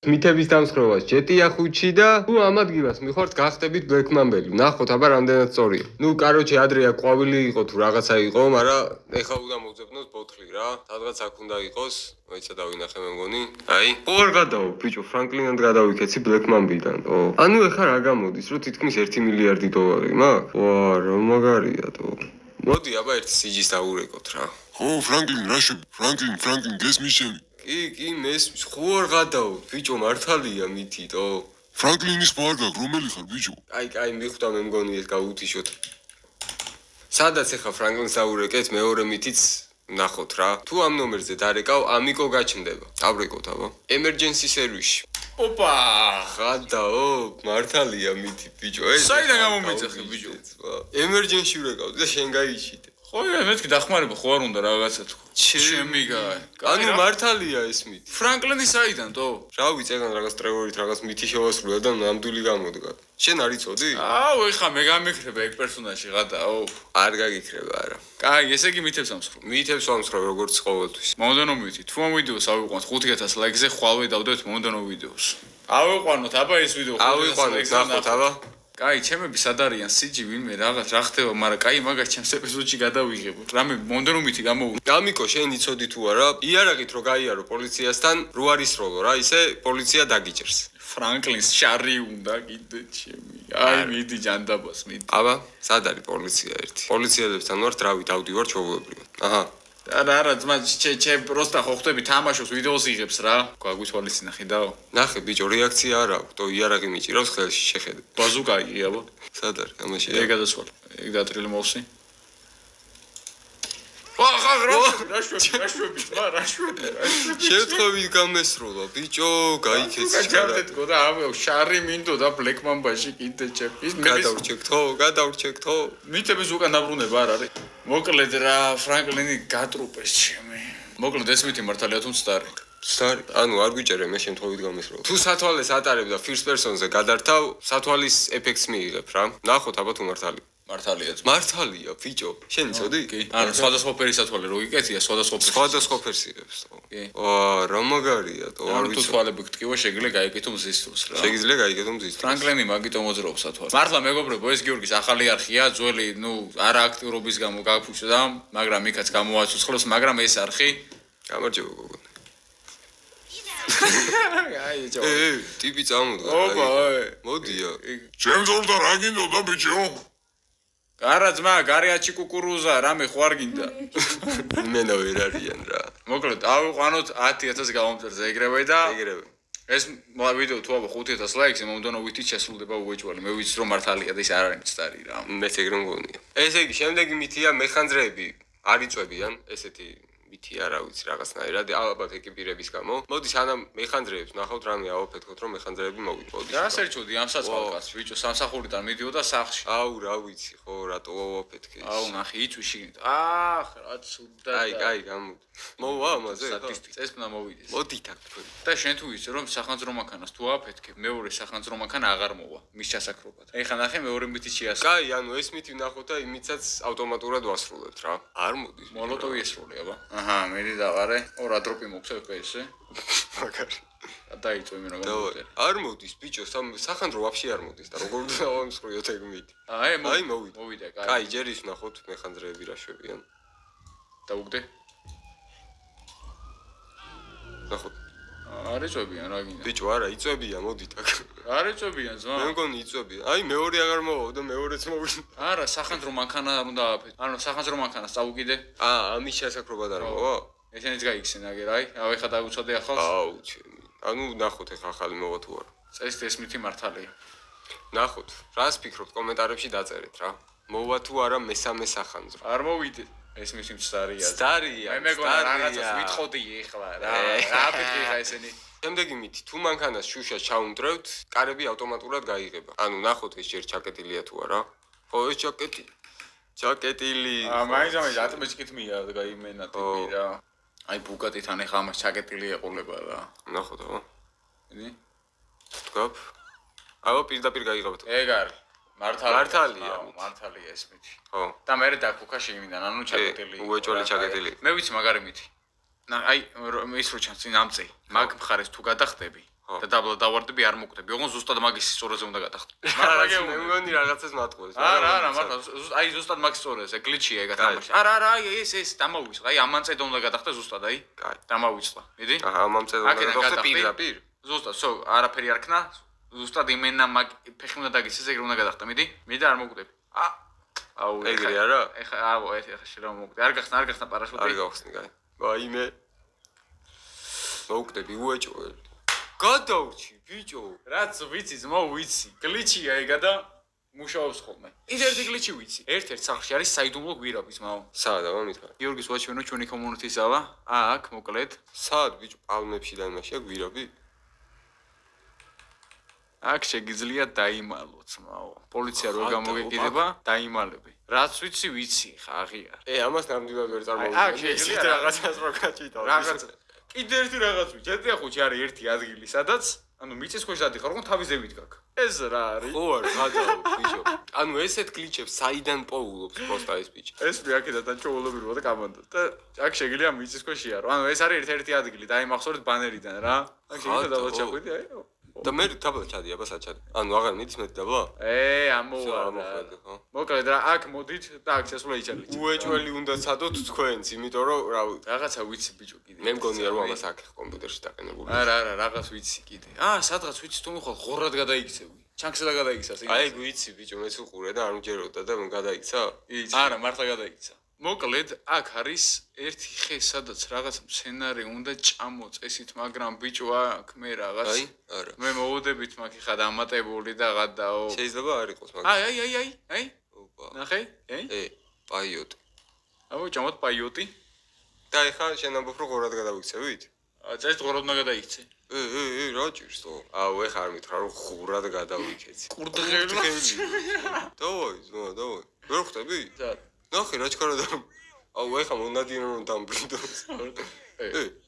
მითების დამსხვრევას ჯეტია ხუთში და თუ ამ ადგილას მიხართ გახტებით ბლექმამბელი. ნახოთ აბა რამდენად სწორია. ნუ კაროჩე ადრეა ყვავილი იყო თუ რაღაცა იყო, მაგრამ ეხლა უნდა მოვძებნოს ბოთლი რა. სადღაც აქ უნდა იყოს. მოიცა დავინახე მე მგონი. აი, ორ გადაო ბიჭო, ფრანკლინად გადავიქეცი ბლექმამბიდან. ო. ანუ ეხლა რა გამოდის, რომ თითქმის 1 მილიარდი დოლარი მაქვს? ვა, რა მაგარია თო. მოდი აბა ერთი სიჯის დავურეკოთ რა. ხო, ფრანკლინ, რა შევ? ფრანკლინ, გესმის შენი? კი, მესმის. ხო არ გადაო, ბიჭო, მართალია მითითო. ფრანკლინის პარკა, რომელი ხარ, ბიჭო? აი, მიხვდა მე მგონი ეს გავუთიშოთ. სადაც ეხა ფრანკლინს დავურეკეთ, მეორე მითიც ნახოთ რა. თუ ამ ნომერზე დარეკავ, ამიკო გაჩნდება. ავრეკოთ აბა. Emergency service. ოპა, გადაო, მართალია მითი, ბიჭო. საიდან გამომიწახე, ბიჭო? Emergency ვურეკავ და შენ გაიჩიდე. ხო, მეთქი დახმარება ხო არ უნდა რაღაცა თქო. ჩემი გაი. ანუ მართალია ეს მითი. ფრანკლინი საიდან თო? რა ვიცი, ეგან რაღაც ტრევორით რაღაც მითი შევასრულა და ნამდვილი გამოდგა. შენ არ იცოდი? აუ, ეხა მე გამიქრება ეგ პერსონაჟი გადაო. არ გაგიქრება არა. კაი, ესე იგი მითებს ამსხრო. მითებს ვამსხრავ როგორც ყოველთვის. მომდენო მითი. თუ ამ ვიდეოს ავიყვანოთ 5000 ლაიქზე, ხვალვე დავდეთ მომდენო ვიდეოს. ავიყვანოთ, აბა ეს ვიდეო 5000 ლაიქზე ნახოთ, აბა. კაი, ჩემები სად არიან სიჯი ვინმე რაღაც რა ხდება, მაგრამ კაი მაგას ჩემს ეპიზოდში გადავიღებო. რამე მომდენო მითი გამოვიდა. გამიკო, შენ იცოდი თუ არა? იარაღით რო გაიარო პოლიციასთან, რო არის როლო რა, ისე პოლიცია დაგიჭერს. ფრანკლინს შარი უნდა კიდე ჩემი. აი, მიდი ჯანდაბას, მიდი. აბა, სად არის პოლიცია ერთი? პოლიციელებთან ვარ, დრავი დავდივარ ჩაულებრივად. აჰა. არა, ძმა, ჩე პროსტა ხო ხვდები თამაშობს, ვიდეოს იღებს რა. გაგვითვალისწინა ხედავ. ნახე ბიჭო, რეაქცია არ აქვს, თო იარაღი მიჭირავს ხელში, შეხედე. ბაზუკა იგი აბა. სად არის? ამაში. ეგ გადასვალ. ეგ დატრილი მოვსი. ახლა რა შვები, შევთხოვით გამესროლა, ბიჭო, გაიქეცი. გაჩერდეთკო და ამე შარი მინდოდა ბლექმამბაში კიდე ჩემი. გადავრჩექთო. მითების უკან დაბრუნება არ არის. მოკლედ რა, ფრანკლინი გატრუპეს ჩემი. მოკლედ ეს მითი მართალია თუ მცდარი. მცდარი? ანუ არ გვიჭერე მე შემთხვევით გამესროლა. თუ სათვალეს ატარებ და first person-ზე გადართავ, სათვალის ეფექტს მიიღებ რა. ნახოთ აბა თუ მართალია. მართალია, ბიჭო. შენ იცოდი? კი. ანუ სხვადასხვა ფერის სათვალე რო გიკეთია, სხვადასხვა ფერს იღებს. კი. აა, რა მაგარია, თო არ ვიცი. თუ თვალები გტკივა, შეგიძლია გაიგეთო მზისთვის რა. შეგიძლია გაიგეთო მზისთვის. ფრანკლინი მაგიტო მოძრაობს სათვალე. მართლა მეგობრებო, ეს გიორგის ახალი არხია, ძველი, არა აქტიურობის გამო გაფუჭდა, მაგრამ იქაც გამოაცოცხლებს, მაგრამ ეს არხი გამარჯობა გოგო. აი, ჯო. ტიპი წამოდგა. ოპა, მოდია. ჩემს ორდა რა გინდოდა, ბიჭო? არა ძმა, გარიაჩი კუკურუზა, რამე ხო არ გინდა? მენა ვერ არიან რა. მოკლედ, ავიყვანოთ 10000 გამომწერზე ეგრევე და ეს ვიდეო თუ აბა 5000 ლაიქს მომდენო ვითით შესრულდება უეჭველი. მე ვიცი რომ მართალია და ის არ არის მცდარი რა. მეც ეგრე მგონია. ესე იგი, შემდეგი მითია მეხანძრეები არ იწვევიან, ესეთი მითი არა ვიცი რაღაცნაირად, ალბათ ეკიპირების გამო. მოდი სანამ მეხანძრეებს ნახავთ რამე ავაფეთქოთ რომ მეხანძრეები მოვიდოთ. რა სერჩოდი ამ საწყალკას, ბიჭო, სამსახურიდან მიდიოდა სახლში. აუ, რა ვიცი, ხო, რატო ავაფეთქე. აუ, ნახე, იწვიში. აახ, რა ცუდა. აი, გამოდი. მოვა ამაზე? წესპნა მოვიდეს. მოდი თქ. და შენ თუ ვიცი რომ სახანძრო მანქანას თუ ავაფეთქე, მეორე სახანძრო მანქანა აღარ მოვა მის ჩასაქრობად. ეხლა ნახე მეორე მითი შეასრულე. კაი, ანუ ეს მითი ვნახოთ და იმიცაც ავტომატურად ვასრულებთ რა. არ მოდის. მოლოტოვი ესროლე აბა. აჰა, მედი დავარე. ორ დროპი მოქცე FPS-ზე. მაგარი. დაიწვე მე რა გამოვიდე. არ მოდის ბიჭო, სახანძრო ვაფშე არ მოდის და როგორ დავამსხვრიოთ ეგ მითი. აი, მოვიდა. მოვიდა, კაი. კაი, ჯერ ის ვნახოთ მეხანძრეები რა შვებიან. დაუგდე. ნახოთ. არ იწვებიან რა გინდა. ბიჭო, არა, იწვებიან, მოდით აქ. არ იწვებიან ძმა. მე მგონი იწვებიან. აი, მეორე აღარ მოვა და მეორეც მოვიდა. არა, სახანძრო მანქანა არ უნდა ავაფეთქე. ანუ სახანძრო მანქანას წავუკიდე. ამის შესაძლებლობა არ მოვა? ესენიც გაიქცენ აგერ, აი, ეხა დავუცადე ახალს. აუ, ჩემი. ანუ ნახოთ ეხა ახალი მოვა თუ არა. წესით ეს მითი მართალია. ნახოთ. რას ფიქრობთ კომენტარებში დაწერეთ რა. მოვა თუ არა მესამე სახანძრო. არ მოვიდე. ეს მითი მცდარია. მცდარია. მე მეგონა რაღაცას ვითხოვდი ეხლა რა. რა ფიქრი ხა ესენი? შემდეგი მითი, თუ მანქანას შუშას ჩაუნდრევთ, კარები ავტომატურად გაიღება. ანუ ნახოთ ეს ჯერ ჩაკეტილია თუ არა. ხო, ეს ჩაკეტილი. მაინც ატმეჭკით მია გაიმენა ტიპი რა. აი ბუგატიდან ეხა ამას ჩაკეტილი ეყოლება რა. ნახოთ აბა. იდი. თქვა. აბა პირდაპირ გაიღებთ. ეგ არის. მართალია. მართალია ეს მითი. ხო. და მე დაკუქა შეიმიდან, ანუ ჩაკეტილი. უეჭველი ჩაკეტილი. მე ვიცი მაგარი მითი. აი ის რო ჩანს წინ ამწე, მაგ მხარეს თუ გადახტები, და დაბლა დავარდები არ მოკვდები. ოღონდ ზუსტად მაგის სწორაზე უნდა გადახდო. მე მგონი რაღაცას მატყუებს. არა, მართლა აი ზუსტად მაგის სწორაზე, გლიჩია ეგ თამაში. არა, ეს დამავიწყა. აი ამან წედა უნდა გადახდა ზუსტად, აი. კაი. დამავიწყა. მიდი? აჰა, ამან წედა უნდა გადახდე პირდაპირ. ზუსტად, არაფერი არ ქნა. ზუსტად იმენა მაგ ფეხი უნდა დაგიცეს, ეგრე უნდა გადახდა, მიდი და არ მოკვდები. აუ, ეგრე არა? ეხა შეიძლება მოკვდე. არ გახსნა პარაშუტი. არ გავხსნი, კაი. ვაიმე. მოკვდები უეჭველი. გადავრჩი, ბიჭო. რაც ვიცი, ძმო, ვიცი. გლიჩია ეგა და მუშაობს ხოლმე. ის ერთი გლიჩი ვიცი. ერთ-ერთ სახლში არის საიდუმლო გვირაბი, ძმაო. სადა მომითხარ. გიორგის ვაჩვენო ჩვენი კომუნიტის ზალა. აქ მოკლედ. სად ბიჭო, პალმებში და იმაშია გვირაბი? აქ შეგიძლია დაიმალო, ძმაო. პოლიცია რო გამოგეკიდება, დაიმალები. რაც ვიცი, ხა აღიარ. ამას ნამდვილად ვერ წარმოვიდგენ. აქ შეგიძლია რაღაცას რო გაჭიდო. რაღაც კიდე ერთი რაღაც ვიცი. ეტია ხუჩი არის ერთი ადგილი, სადაც ანუ მიწის ქვეშ დადიხარ, რომ თავის ზევით გაქვს. ეს რა არის? ხო არ გადაო, ბიჭო. ანუ ესეთ გლიჩებს საიდან პოულობს პროსტა ეს ბიჭი? ეს მე აქედან ჩაულობირო და გამანდო. და აქ შეგიძლია მიწის ქვეშ იარო. ანუ ეს არის ერთ-ერთი ადგილი, დაიმახსოვრეთ ბანერიდან რა. აქ შეგიძლია დაბლა ჩახვიდე, აი. და მე დაბლა ჩადი, აბა საჩადი. ანუ აღარ მიდის მე დაბლა? ამოვარ. მოკლედ რა, აქ მოდით და აქ შესვლა იჭალით. უეჭველი უნდა ცადოთ თქვენც, იმიტომ რომ რა რაღაცა ვიცი ბიჭო კიდე. მე მგონია რომ ამას აქ კომპიუტერში დაყენებული. არა, რაღაც ვიცი კიდე. სადღაც ვიცი თუ მიხვალ ღორად გადაიქცევი. ჩანკსა და გადაიქცას. აი ვიცი ბიჭო, მეც უყურე და არ უჯეროდა და გადაიქცა? არა, მართლა გადაიქცა. მოკლედ, აქ არის ერთი ხე, სადაც რაღაც მცენარე უნდა ჭამოწესით, მაგრამ ბიჭო, აქ მე რაღაც არა. მე მოვუდებით მაგ ხა დამატებული და გადაო. შეიძლება არ იყოს მაგ. აი. ოპა. ნახე? პაიოტი. აბა, ჭამოთ პაიოტი. და ეხა შენ ამბობ რომ ღორად გადავიქცევით? წეს ღორად უნდა გადაიქცე. რა ჭირს თო? აუ, ეხა არ მითხრა რომ ღორად გადავიქეცი. კურდღელი. დავაი, დავაი. ვერ ხვდები? ნახე რა ჩქარა და აუ ეხა მონადირო რომ დამბრიდოს.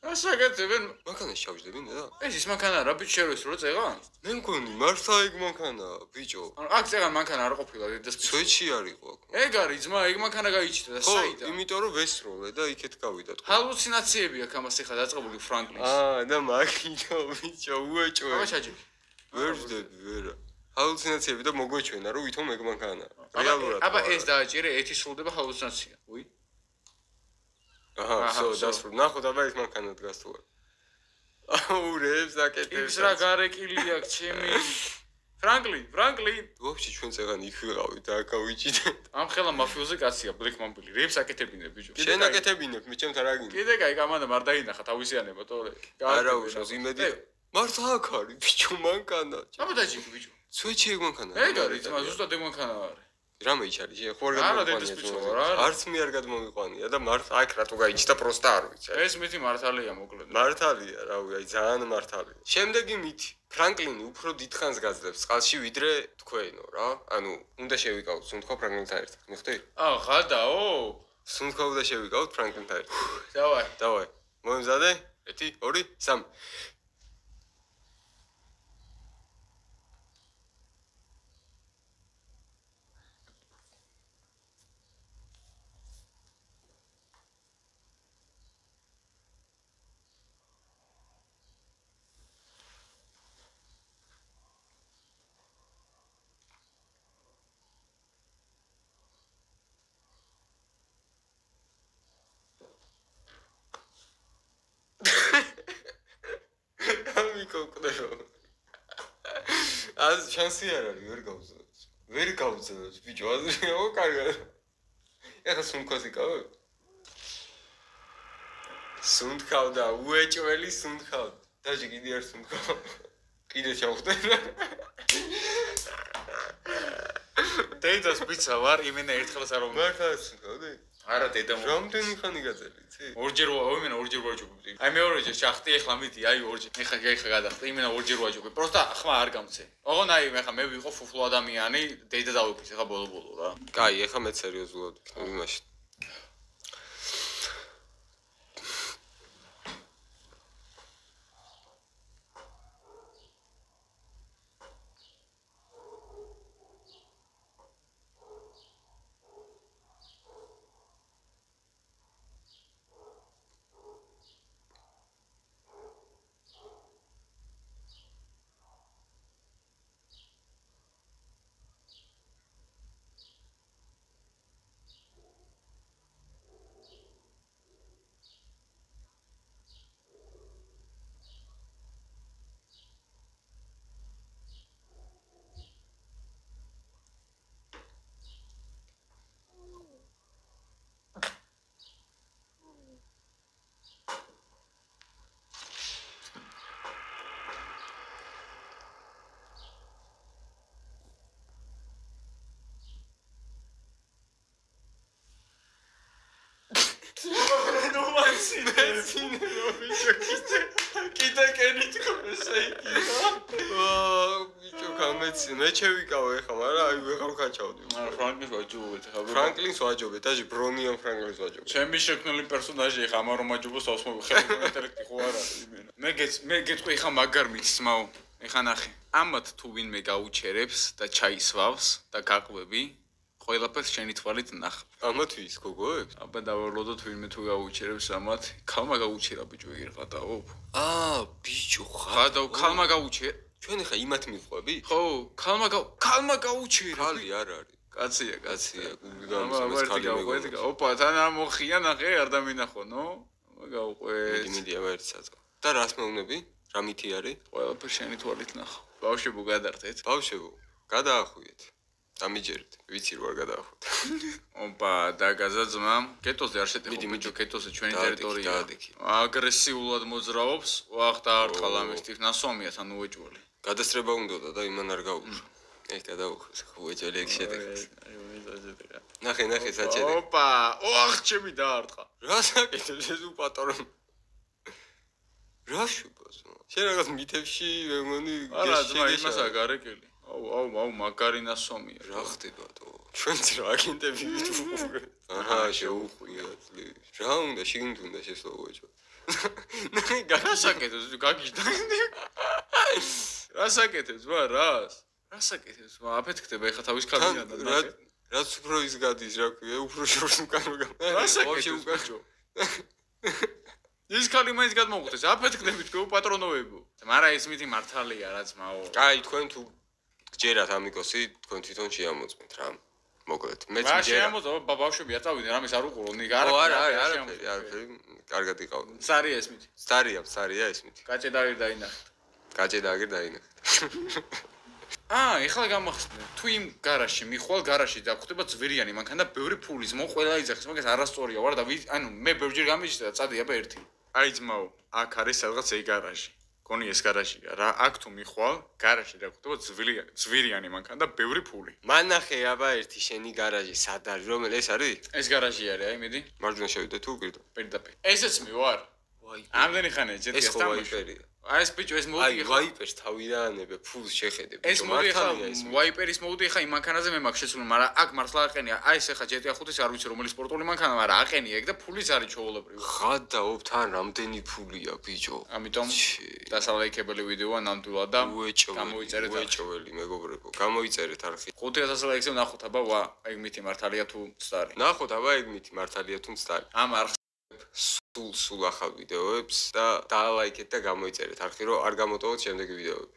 ასაკეთებენ მანქანაში ჩავჯდებინ და? ეს ის მანქანა რა ბიჭო შეროს რო წეღან? მე მგონი მართლა ეგ მანქანა, ბიჭო. ანუ აქ წეღან მანქანა არ ყოფილა და სვეჩი არ იყო აქ. ეგ არის ძმა, ეგ მანქანა გაიჩიტა და საიდან? იმიტომ რომ ვესროლე და იქეთ გავიდა თქო. ჰალუცინაციები აქ ამას ეხა დაწყებული ფრანკლინის. და მაგითო ბიჭო უეჭვე. აბა ჩაჯი. ვერ ვждები, ვერა. ჰალუცინაციები და მოგვეჩვენა რომ ვითომ ეგ მანქანა. რეალურად. აბა ეს დააჭირე, ეთი სრულდება ჰალუცინაცია. უი. დასრულდა. ნახოთ აბა ეს მანქანა დგას თუ არა. აუ რებს აკეთებს. ის რა გარეკილი აქ ჩემი. ფრანკლინ. ვაფშე ჩვენ წეგან იქ ვიყავით და აქ გავიჭიდეთ. ამ ხელა მაფიოზი კაცია, ბლეკმამბილი. რებს აკეთებინებ ბიჭო. შენ აკეთებინებ, მე ჩემთან რა გინდა? კიდე კაი, კამანა არ დაინახა თავისიანება თორე. არა უშავს იმედი. მართლა აქ არის ბიჭო მანქანა. აბა დაჭიქი ბიჭო. სვეჩი ეგ მანქანა. ეგ არის, ძმა, ზუსტად ეგ მანქანა არის. რამე იჩარი, შენ ხო არ გადმოიყვანია. არც მე არ გადმოიყვანია და მართლა აქ რატო გაიჭდა პროსტა არ ვიცი. ეს მითი მართალია მოკლედ. მართალია, რავი, აი ძალიან მართალია. შემდეგი მითი. ფრანკლინი უფრო დიდხანს გაძლებს წყალში ვიდრე თქვენო რა. ანუ უნდა შევიკავოთ სუნთქვა ფრანკლინთან ერთად. მიხვდი? ღადაო? სუნთქვა უნდა შევიკავოთ ფრანკლინთან ერთად. დავაი. მომზადე? 1 2 3 az şansı yarar, ver gavzınız, bir cihazı o karga. Ya sundkası kav. Sundkav da, ueçveli sundkav. Taşı gidiyor sundkav. Gide çavukta. Teydas pizza var, imene ertxelas ar უნდა. მართლა სუნთქავ და? არა, დედამ. რამდენი ხანი გაძელი, იცი? ორჯერ ვაიმენა, ორჯერ ვაჯობდი. აი მეორეჯერ შახტი, ეხლა მიდი, აი ორჯერ. ეხლა გადახტი, იმენა ორჯერ ვაჯობდი. პროსტა ხმა არ გამცე. ოღონ აი ეხლა მე ვიყო ფუფლო ადამიანი, დედა დავიფის ეხლა ბოლო რა. კაი, ეხლა მე სერიოზულად ვიქნები იმაში. ნუ მაცინე ბიჭო კიდე კენი თქოსე ბიჭო გამეცი მე შევიკავე ხა მაგრამ აი ვეღარ ვქაჩავდი ფრანკლინს ვაჯობეთ ხა ფრანკლინს ვაჯობეთ დაჟე ბრონიან ფრანკლინს ვაჯობეთ ჩემი შექმნილი პერსონაჟი ხა ამარო მაჯობოს ავსმობ ხელი ინტელექტი ხო არა იმენა მე გეტყვი ხა მაგარ მიცმაო ეხა ნახე ამათ თუ ვინმე გაუჩერებს და ჩაისვავს და გაყვები ყველაფერს შენი თვალით ნახ ამათ ვის გოგოებს აბა დავარლოდოთ ვინმე თუ გაუჩერებს ამათ ქალმა გაუჩერა ბიჭო ირყატაო ბიჭო ქალმა გაუჩერა ჩვენ ხა იმათ მიყვები ხო ქალმა გაუჩერა ქალი არ არის კაცია გუგიგამის ქალი მეგობრებო ოპა თან ამოხია ნახე არ დამინახო ნო გაუყვეთ მიდი აბა ერთ საწყო და რას მეუნები რა მითი არის ყველაფერს შენი თვალით ნახ ბავშვებო გადართეთ ბავშვებო გადაახვიეთ დამიჯერეთ ვიცი რო არ გადაახვით ოპა დაგაზა ძმა კეტოზე არ შეტეხო ბიჭო კეტოზე ჩვენი ტერიტორია აგრესიულად მოძრაობს ვახტა არტყალ ამისთვის ნასვამია თან უეჭველი გადასწრება უნდოდა და იმან არ გაუშვ ეს გადაუხვეს ხო უეჭველი ეგ შეტეხეს ნახე საჭერი ოპა ოახჩები დაარტყა რა საკეთებს ეს უპატორო რა შუბოს შენ რაღაც მითებში მეგონი არა ძმა იმასა გარეკელი აუ მაგარი ნასვამია რა ხდებადო ჩვენც რა აგენტები ვიტყურე აჰა შეუხვიათ რა უნდა შიგნით უნდა შესაუეჭო რა საკეთებს გაგიჟდა რა საკეთებს ვა რა საკეთებს ვა აფეთქდება ეხა თავის ქალიდან და რაც უფრო ის გადის რა ქვია უფრო შორს უკან რა საკეთებს ის ქალი მაინც გადმოგვხდეს აფეთქდებით თქვენ პატრონოებო მაგრამ ეს მითი მართალია რა ძმაო კაი თქვენ თუ გჯერათ ამიკოსი თქვენ თვითონ შეამოწმეთ რა მოკლედ მეც რა შეამოწმო ბავშვები აწავიდნენ რამეს არ უყურო არაფერი კარგად იყავდა სარია ეს მითი სარია ეს მითი კაჭე დაირ დაინახეთ ეხლა გამახსენე თუ იმ გარაჟში მიხვალ გარაჟში და გვხვდება ძვირიანი მანქანა და ბევრი ფულის მო ყველა იძახის მაგას არასწორია ვარ და ანუ მე ბევრჯერ გამიჩნდა და წადი აბა ერთი აი ძმაო აქ არის სადღაც ეს გარაჟი გონი ეს გარაჟია რა აქ თუ მიხვალ გარაჟში და გვხვდება ძვირიანი მანქანა და ბევრი ფული მანახე აბა ერთი შენი გარაჟი სად არის რომელი ეს არის ეს გარაჟი არის აი მიდი მარჯვენა შევიდე თუ პირდაპირ ესეც მე ვარ ამდენი ხანია ჯეთია სტამბოლში აი ეს ბიჭო ეს მოდი ხა ვაიპერს თავიდანებე ფულს შეხედებ ეს მოდი ხა ვაიპერის მოდი ხა იმ მანქანაზე მე მაქვს შეცვლილი მაგრამ აქ მართლა აყენია აი ეს ხა GTA 5-ის არ ვიცი რომელი სპორტული მანქანა მაგრამ აყენია ეგ და ფულის არის ჩაოლებრივი ხადაობ თან რამდენი ფულია ბიჭო ამიტომ დასალაიქებელი ვიდეოა ნამდვილად და გამოიწერეთ უეჭველი მეგობრებო გამოიწერეთ არხი 5000 ლაიქზე ნახოთ აბა ვა ეგ მითი მართალია თუ მცდარი ნახოთ აბა ეგ მითი მართალია თუ მცდარი ამ არხს სულ ახალ ვიდეოებს და დაალაიქეთ და გამოიწერეთ არხი რომ არ გამოტოვოთ შემდეგი ვიდეოები